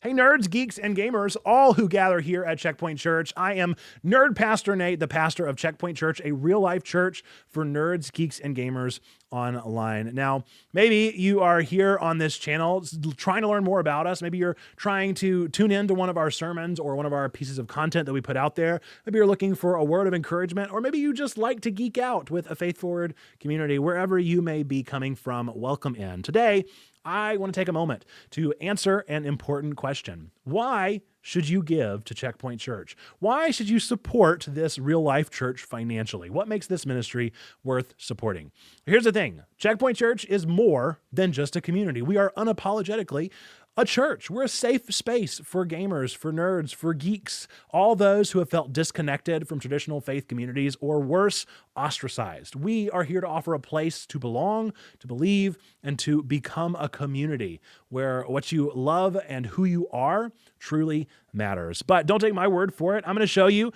Hey, nerds, geeks, and gamers, all who gather here at Checkpoint Church. I am Nerd Pastor Nate, the pastor of Checkpoint Church, a real-life church for nerds, geeks, and gamers online. Now, maybe you are here on this channel trying to learn more about us. Maybe you're trying to tune into one of our sermons or one of our pieces of content that we put out there. Maybe you're looking for a word of encouragement, or maybe you just like to geek out with a faith-forward community. Wherever you may be coming from, welcome in. Today, I want to take a moment to answer an important question. Why should you give to Checkpoint Church? Why should you support this real-life church financially? What makes this ministry worth supporting? Here's the thing. Checkpoint Church is more than just a community. We are unapologetically a church. We're a safe space for gamers, for nerds, for geeks, all those who have felt disconnected from traditional faith communities or worse, ostracized. We are here to offer a place to belong, to believe, and to become a community where what you love and who you are truly matters. But don't take my word for it. I'm going to show you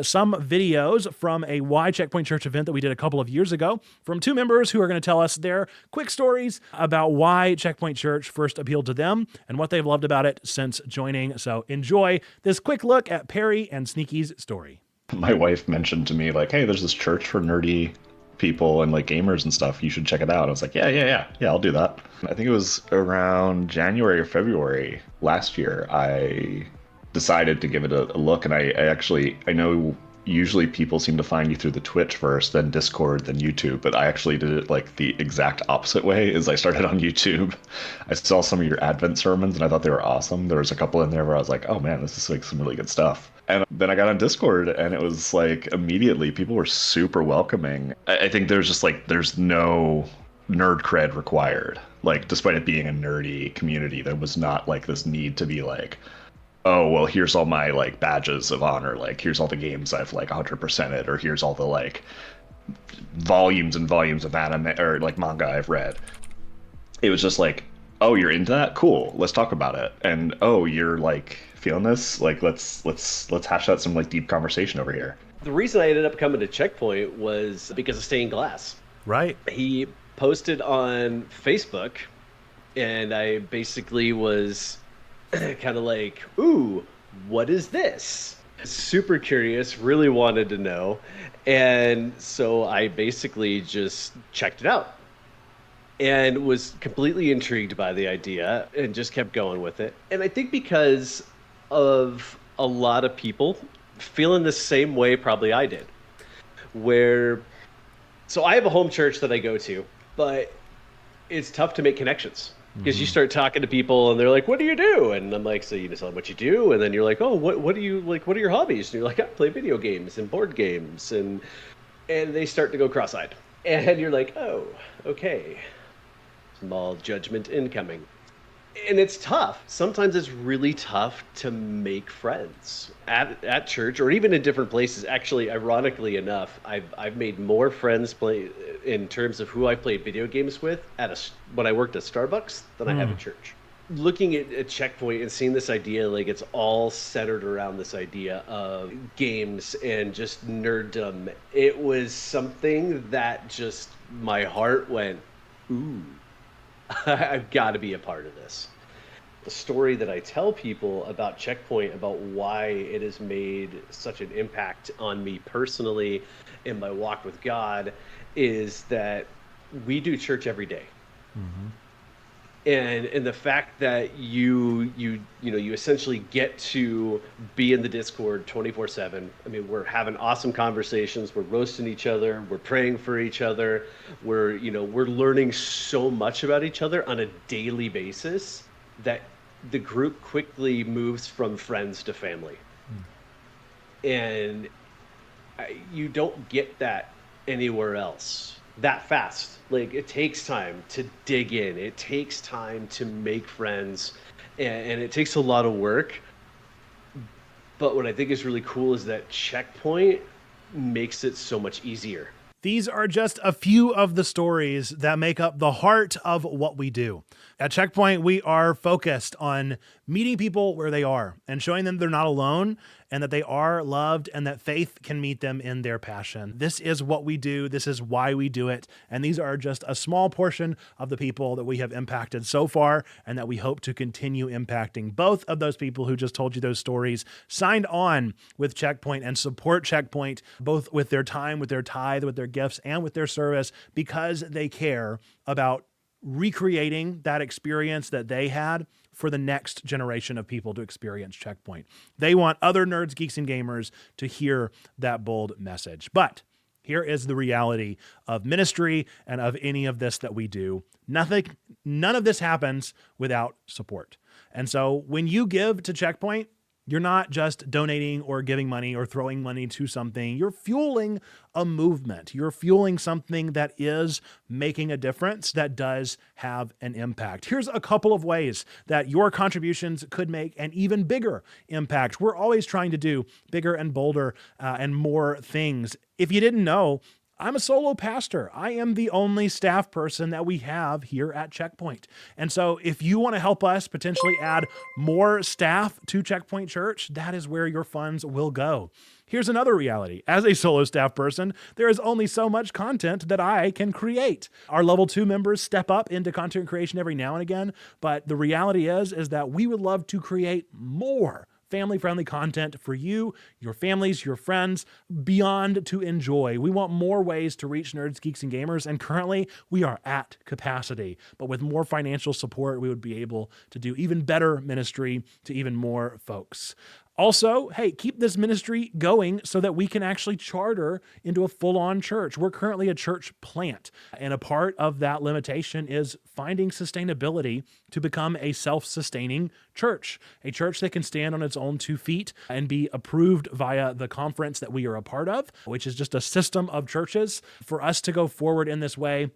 some videos from a Why Checkpoint Church event that we did a couple of years ago from two members who are going to tell us their quick stories about why Checkpoint Church first appealed to them and what they've loved about it since joining. So enjoy this quick look at Perry and Sneaky's story. My wife mentioned to me, like, hey, there's this church for nerdy people and like gamers and stuff. You should check it out. I was like, yeah, I'll do that. I think it was around January or February last year, I decided to give it a look. And I know usually people seem to find you through the Twitch first, then Discord, then YouTube, but I actually did it like the exact opposite way. Is I started on YouTube. I saw some of your Advent sermons and I thought they were awesome. There was a couple in there where I was like, oh man, this is like some really good stuff. And then I got on Discord and it was like immediately people were super welcoming. I think there's no nerd cred required. Like, despite it being a nerdy community, there was not like this need to be like, oh, well, here's all my like badges of honor. Like, here's all the games I've like 100%ed, or here's all the like volumes and volumes of anime or like manga I've read. It was just like, oh, you're into that? Cool. Let's talk about it. And oh, you're like feeling this? Like, let's hash out some like deep conversation over here. The reason I ended up coming to Checkpoint was because of Stained Glass. Right. He posted on Facebook, and I basically was kind of like, ooh, what is this? Super curious, really wanted to know. And so I basically just checked it out and was completely intrigued by the idea and just kept going with it. And I think because of a lot of people feeling the same way probably I did, so I have a home church that I go to, but it's tough to make connections. Because you start talking to people and they're like, what do you do? And I'm like, so you just tell them what you do. And then you're like, oh, what do you like? What are your hobbies? And you're like, I play video games and board games. And they start to go cross-eyed. And you're like, oh, okay. Small judgment incoming. And it's tough. Sometimes it's really tough to make friends at church or even in different places. Actually, ironically enough, I've made more friends in terms of who I played video games with when I worked at Starbucks than I have at church. Looking at Checkpoint and seeing this idea, like it's all centered around this idea of games and just nerddom. It was something that just my heart went, ooh. I've got to be a part of this. The story that I tell people about Checkpoint, about why it has made such an impact on me personally in my walk with God, is that we do church every day. And the fact that you essentially get to be in the Discord 24/7. I mean, we're having awesome conversations. We're roasting each other. We're praying for each other. We're learning so much about each other on a daily basis that the group quickly moves from friends to family. And you don't get that anywhere else that fast. Like, it takes time to dig in. It takes time to make friends, and it takes a lot of work. But what I think is really cool is that Checkpoint makes it so much easier. These are just a few of the stories that make up the heart of what we do. At Checkpoint, we are focused on meeting people where they are and showing them they're not alone and that they are loved and that faith can meet them in their passion. This is what we do. This is why we do it. And these are just a small portion of the people that we have impacted so far and that we hope to continue impacting. Both of those people who just told you those stories signed on with Checkpoint and support Checkpoint, both with their time, with their tithe, with their gifts, and with their service, because they care about recreating that experience that they had for the next generation of people to experience Checkpoint. They want other nerds, geeks, and gamers to hear that bold message. But here is the reality of ministry and of any of this that we do. None of this happens without support. And so when you give to Checkpoint, you're not just donating or giving money or throwing money to something. You're fueling a movement. You're fueling something that is making a difference, that does have an impact. Here's a couple of ways that your contributions could make an even bigger impact. We're always trying to do bigger and bolder and more things. If you didn't know, I'm a solo pastor. I am the only staff person that we have here at Checkpoint. And so if you want to help us potentially add more staff to Checkpoint Church, that is where your funds will go. Here's another reality. As a solo staff person, there is only so much content that I can create. Our level 2 members step up into content creation every now and again, but the reality is that we would love to create more family-friendly content for you, your families, your friends, beyond to enjoy. We want more ways to reach nerds, geeks, and gamers, and currently we are at capacity. But with more financial support, we would be able to do even better ministry to even more folks. Also, hey, keep this ministry going so that we can actually charter into a full-on church. We're currently a church plant, and a part of that limitation is finding sustainability to become a self-sustaining church, a church that can stand on its own 2 feet and be approved via the conference that we are a part of, which is just a system of churches. For us to go forward in this way,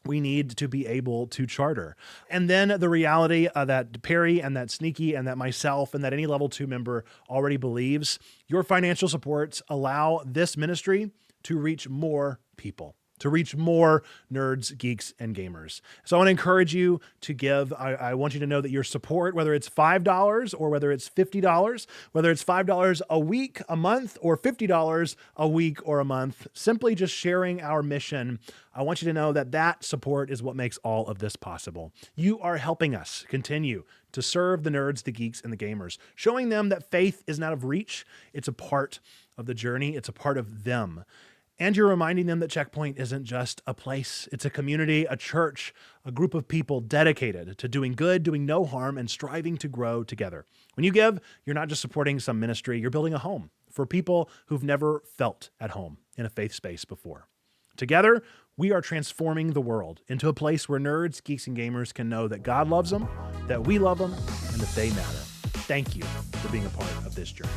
we need to be able to charter. And then the reality that Perry and that Sneaky and that myself and that any level 2 member already believes, your financial supports allow this ministry to reach more people, to reach more nerds, geeks, and gamers. So I want to encourage you to give. I want you to know that your support, whether it's $5 or whether it's $50, whether it's $5 a week, a month, or $50 a week or a month, simply just sharing our mission, I want you to know that that support is what makes all of this possible. You are helping us continue to serve the nerds, the geeks, and the gamers, showing them that faith is not of reach. It's a part of the journey. It's a part of them. And you're reminding them that Checkpoint isn't just a place. It's a community, a church, a group of people dedicated to doing good, doing no harm, and striving to grow together. When you give, you're not just supporting some ministry, you're building a home for people who've never felt at home in a faith space before. Together, we are transforming the world into a place where nerds, geeks, and gamers can know that God loves them, that we love them, and that they matter. Thank you for being a part of this journey.